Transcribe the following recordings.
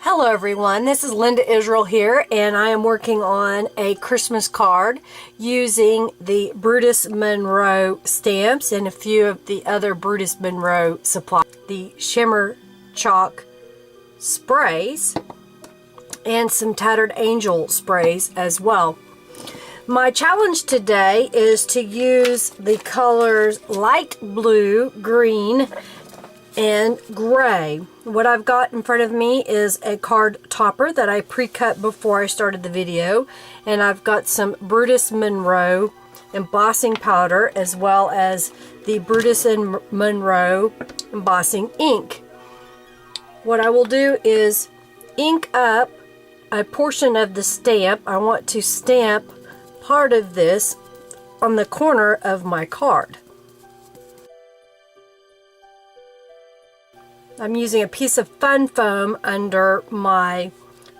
Hello everyone, this is Linda Israel here, and I am working on a Christmas card using the Brutus Monroe stamps and a few of the other Brutus Monroe supplies. The shimmer chalk sprays and some Tattered Angel sprays as well. My challenge today is to use the colors light blue, green, and gray. What I've got in front of me is a card topper that I pre-cut before I started the video, and I've got some Brutus Monroe embossing powder as well as the Brutus Monroe embossing ink. What I will do is ink up a portion of the stamp. I want to stamp part of this on the corner of my card. I'm using a piece of fun foam under my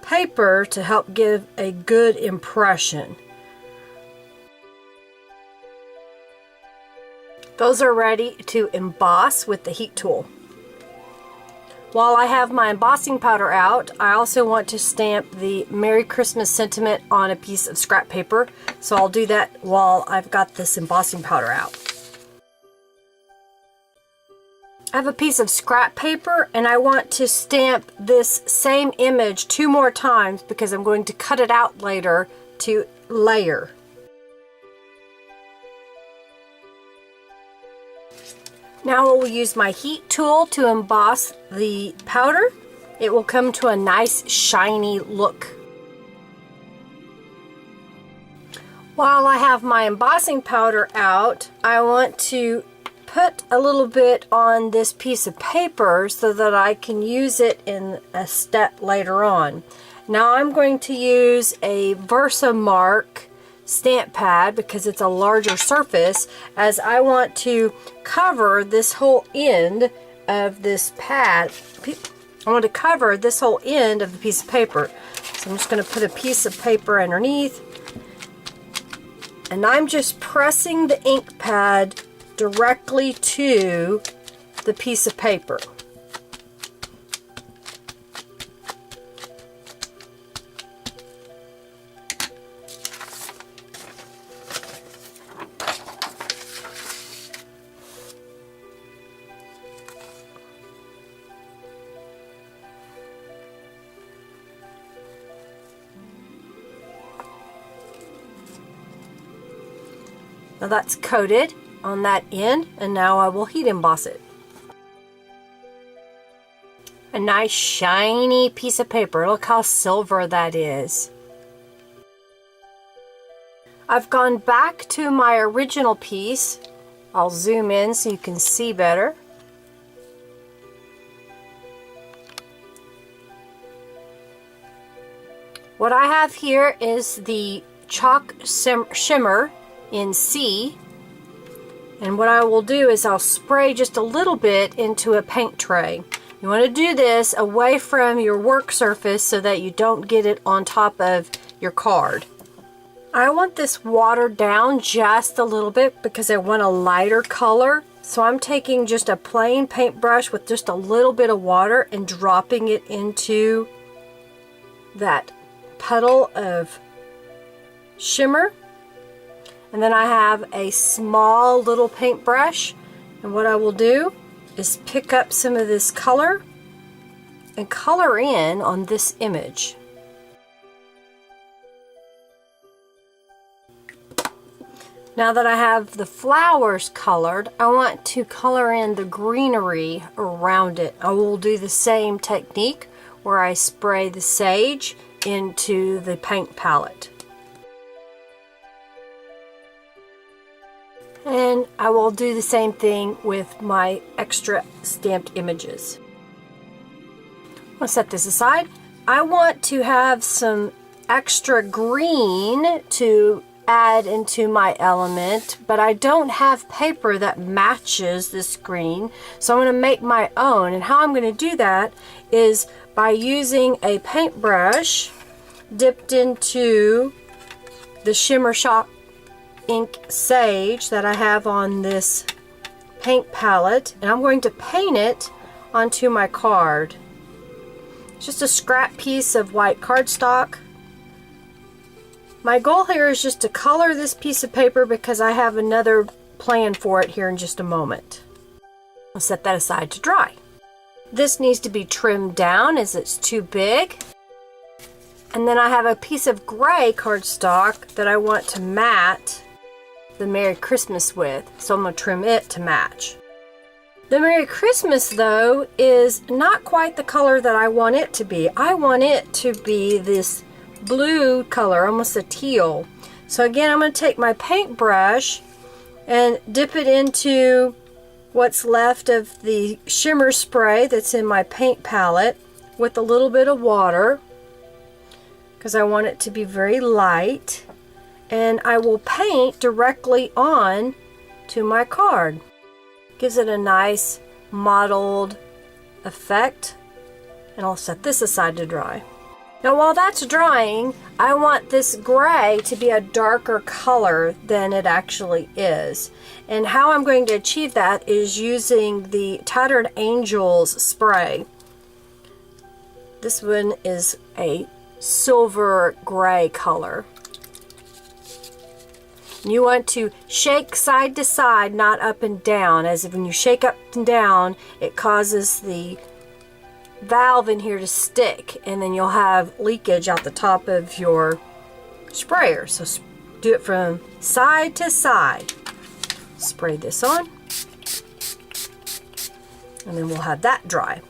paper to help give a good impression. Those are ready to emboss with the heat tool. While I have my embossing powder out, I also want to stamp the Merry Christmas sentiment on a piece of scrap paper, so I'll do that while I've got this embossing powder out. I have a piece of scrap paper and I want to stamp this same image 2 more times because I'm going to cut it out later to layer. Now I will use my heat tool to emboss the powder. It will come to a nice shiny look. While I have my embossing powder out, I want to put a little bit on this piece of paper so that I can use it in a step later on. Now I'm going to use a Versamark stamp pad because it's a larger surface, as I want to cover this whole end of this pad. I want to cover this whole end of the piece of paper. So I'm just going to put a piece of paper underneath, and I'm just pressing the ink pad directly to the piece of paper. Now that's coated on that end, and now I will heat emboss it. A nice shiny piece of paper. Look how silver that is. I've gone back to my original piece. I'll zoom in so you can see better. What I have here is the chalk shimmer in C. And what I will do is I'll spray just a little bit into a paint tray. You want to do this away from your work surface so that you don't get it on top of your card. I want this watered down just a little bit because I want a lighter color. So I'm taking just a plain paintbrush with just a little bit of water and dropping it into that puddle of shimmer. And then I have a small little paintbrush, and what I will do is pick up some of this color and color in on this image. Now that I have the flowers colored, I want to color in the greenery around it. I will do the same technique where I spray the sage into the paint palette. And I will do the same thing with my extra stamped images. I'll set this aside. I want to have some extra green to add into my element, but I don't have paper that matches this green, so I'm going to make my own. And how I'm going to do that is by using a paintbrush dipped into the shimmer shop ink sage that I have on this paint palette, and I'm going to paint it onto my card. It's just a scrap piece of white cardstock. My goal here is just to color this piece of paper because I have another plan for it here in just a moment. I'll set that aside to dry. This needs to be trimmed down as it's too big. And then I have a piece of gray cardstock that I want to mat the Merry Christmas with, so I'm going to trim it to match. The Merry Christmas, though, is not quite the color that I want it to be. I want it to be this blue color, almost a teal. So again, I'm going to take my paintbrush and dip it into what's left of the shimmer spray that's in my paint palette with a little bit of water, because I want it to be very light, and I will paint directly on to my card. Gives it a nice mottled effect, and I'll set this aside to dry. Now while that's drying, I want this gray to be a darker color than it actually is. And how I'm going to achieve that is using the Tattered Angels spray. This one is a silver gray color. You want to shake side to side, not up and down, as if when you shake up and down, it causes the valve in here to stick, and then you'll have leakage out the top of your sprayer. So do it from side to side. Spray this on, and then we'll have that dry.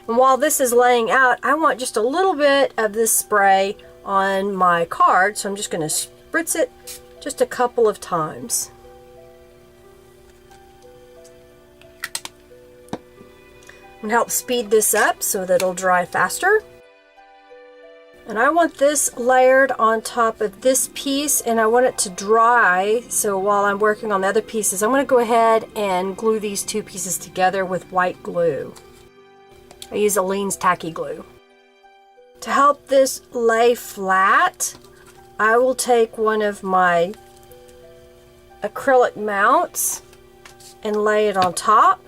And while this is laying out, I want just a little bit of this spray on my card, so I'm just going to spritz it just a couple of times. I'm going to help speed this up so that it'll dry faster. And I want this layered on top of this piece, and I want it to dry. So while I'm working on the other pieces, I'm going to go ahead and glue these two pieces together with white glue. I use Aleene's Tacky Glue. To help this lay flat, I will take one of my acrylic mounts and lay it on top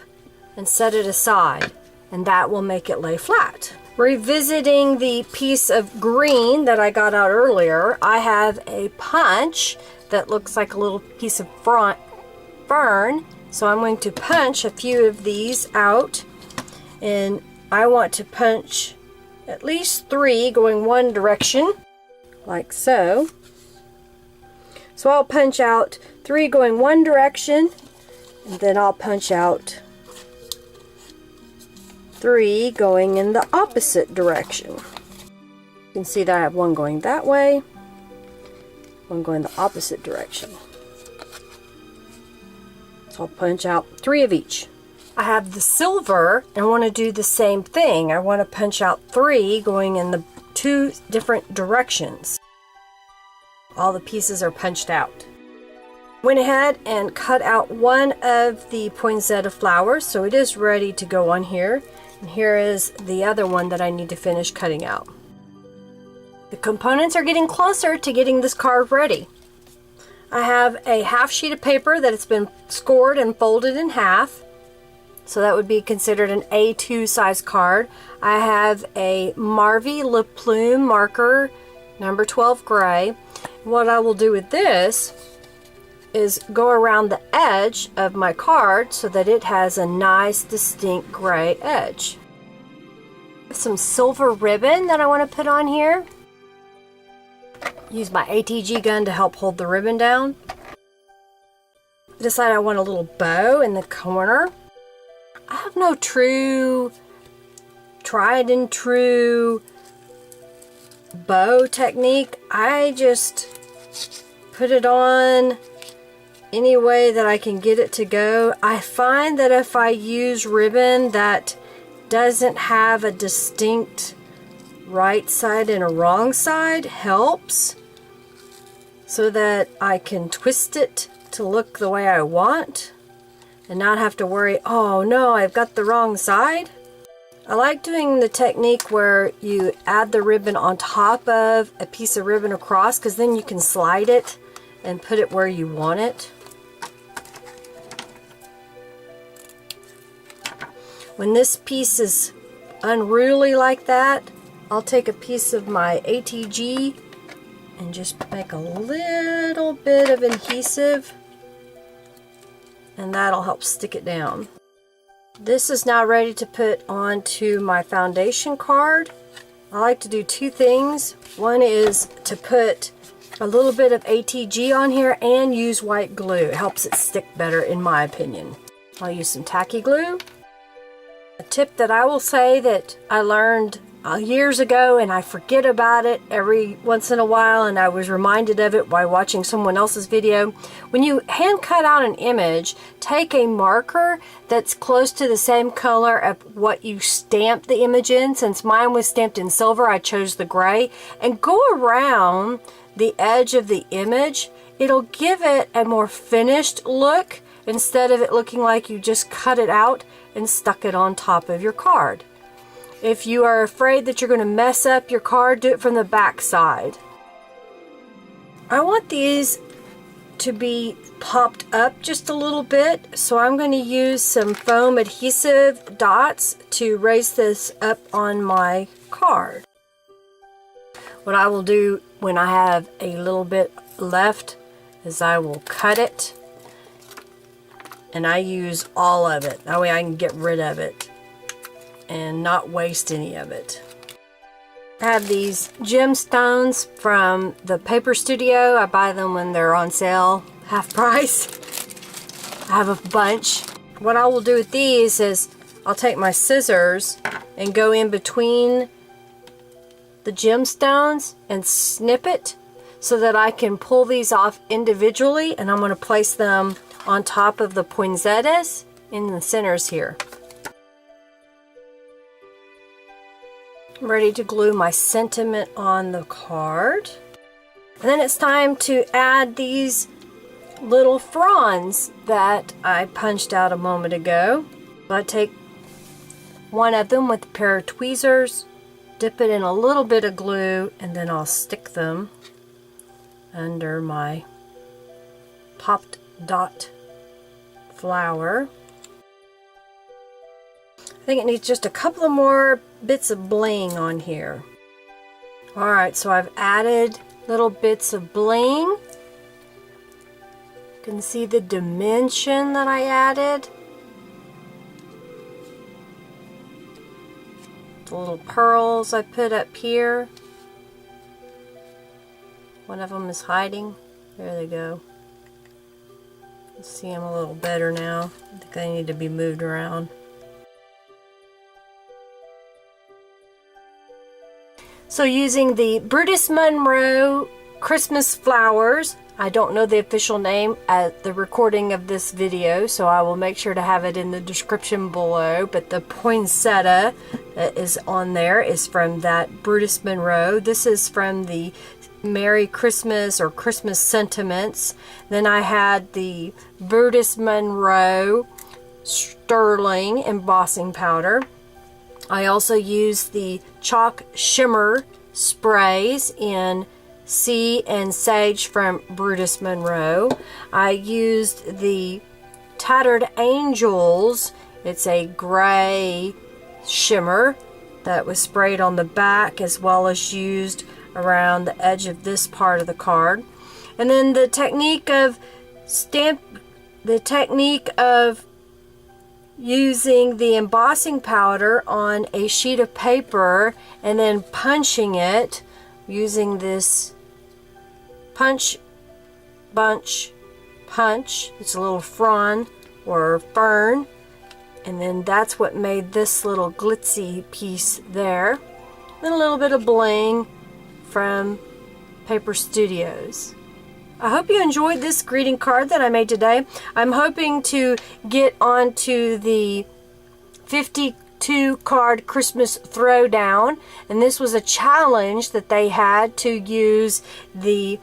and set it aside, and that will make it lay flat. Revisiting the piece of green that I got out earlier, I have a punch that looks like a little piece of fern, so I'm going to punch a few of these out, and I want to punch at least 3 going one direction, like so. So I'll punch out 3 going one direction, and then I'll punch out 3 going in the opposite direction. You can see that I have one going that way, one going the opposite direction. So I'll punch out 3 of each. I have the silver and I want to do the same thing. I want to punch out 3 going in the 2 different directions. All the pieces are punched out. Went ahead and cut out one of the poinsettia flowers, so it is ready to go on here. And here is the other one that I need to finish cutting out. The components are getting closer to getting this card ready. I have a half sheet of paper that has been scored and folded in half. So that would be considered an A2 size card. I have a Marvy Le Plume marker, number 12 gray. What I will do with this is go around the edge of my card so that it has a nice distinct gray edge. Some silver ribbon that I want to put on here. Use my ATG gun to help hold the ribbon down. I decide I want a little bow in the corner. I have no tried and true bow technique. I just put it on any way that I can get it to go. I find that if I use ribbon that doesn't have a distinct right side and a wrong side, helps, so that I can twist it to look the way I want and not have to worry, oh no, I've got the wrong side. I like doing the technique where you add the ribbon on top of a piece of ribbon across, because then you can slide it and put it where you want it. When this piece is unruly like that, I'll take a piece of my ATG and just make a little bit of adhesive, and that'll help stick it down. This is now ready to put onto my foundation card. I like to do two things. One is to put a little bit of ATG on here and use white glue. It helps it stick better in my opinion. I'll use some tacky glue. A tip that I will say that I learned years ago, and I forget about it every once in a while, and I was reminded of it by watching someone else's video. When you hand cut out an image, take a marker that's close to the same color of what you stamped the image in. Since mine was stamped in silver, I chose the gray, and go around the edge of the image. It'll give it a more finished look instead of it looking like you just cut it out and stuck it on top of your card. If you are afraid that you're going to mess up your card, do it from the back side. I want these to be popped up just a little bit, so I'm going to use some foam adhesive dots to raise this up on my card. What I will do when I have a little bit left is I will cut it, and I use all of it. That way I can get rid of it and not waste any of it. I have these gemstones from the Paper Studio. I buy them when they're on sale, half price. I have a bunch. What I will do with these is I'll take my scissors and go in between the gemstones and snip it so that I can pull these off individually, and I'm going to place them on top of the poinsettias in the centers here. I'm ready to glue my sentiment on the card. And then it's time to add these little fronds that I punched out a moment ago. I take one of them with a pair of tweezers, dip it in a little bit of glue, and then I'll stick them under my popped dot flower. I think it needs just a couple of more bits of bling on here. Alright, so I've added little bits of bling. You can see the dimension that I added. The little pearls I put up here. One of them is hiding. There they go. You see them a little better now. I think they need to be moved around. So using the Brutus Monroe Christmas flowers, I don't know the official name at the recording of this video, so I will make sure to have it in the description below, but the poinsettia that is on there is from that Brutus Monroe. This is from the Merry Christmas or Christmas Sentiments. Then I had the Brutus Monroe Sterling embossing powder. I also used the chalk shimmer sprays in Sea and Sage from Brutus Monroe. I used the Tattered Angels. It's a gray shimmer that was sprayed on the back as well as used around the edge of this part of the card. And then the technique of using the embossing powder on a sheet of paper and then punching it using this punch. It's a little frond or fern, and then that's what made this little glitzy piece there. Then a little bit of bling from Paper Studios. I hope you enjoyed this greeting card that I made today. I'm hoping to get onto the 52 card Christmas Throwdown, and this was a challenge that they had to use the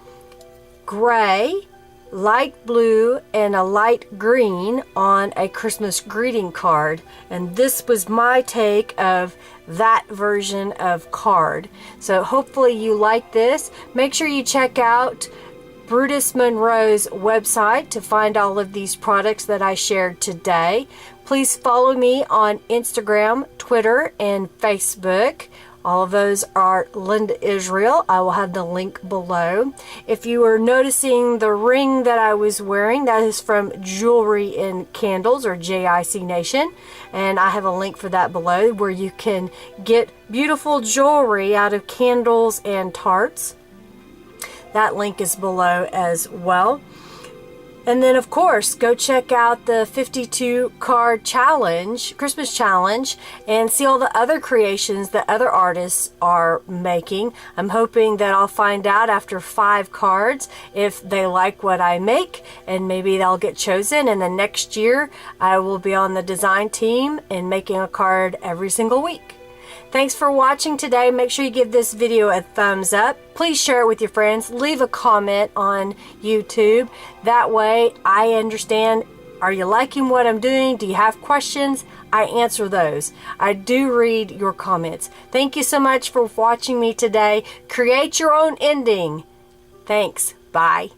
gray, light blue, and a light green on a Christmas greeting card, and this was my take of that version of card. So hopefully you like this. Make sure you check out Brutus Monroe's website to find all of these products that I shared today. Please follow me on Instagram, Twitter, and Facebook. All of those are Linda Israel. I will have the link below. If you are noticing the ring that I was wearing, that is from Jewelry and Candles, or JIC Nation. And I have a link for that below, where you can get beautiful jewelry out of candles and tarts. That link is below as well. And then, of course, go check out the 52 card challenge, Christmas challenge, and see all the other creations that other artists are making. I'm hoping that I'll find out after 5 cards if they like what I make, and maybe they'll get chosen. And then next year, I will be on the design team and making a card every single week. Thanks for watching today. Make sure you give this video a thumbs up. Please share it with your friends. Leave a comment on YouTube. That way I understand, are you liking what I'm doing? Do you have questions? I answer those. I do read your comments. Thank you so much for watching me today. Create your own ending. Thanks. Bye.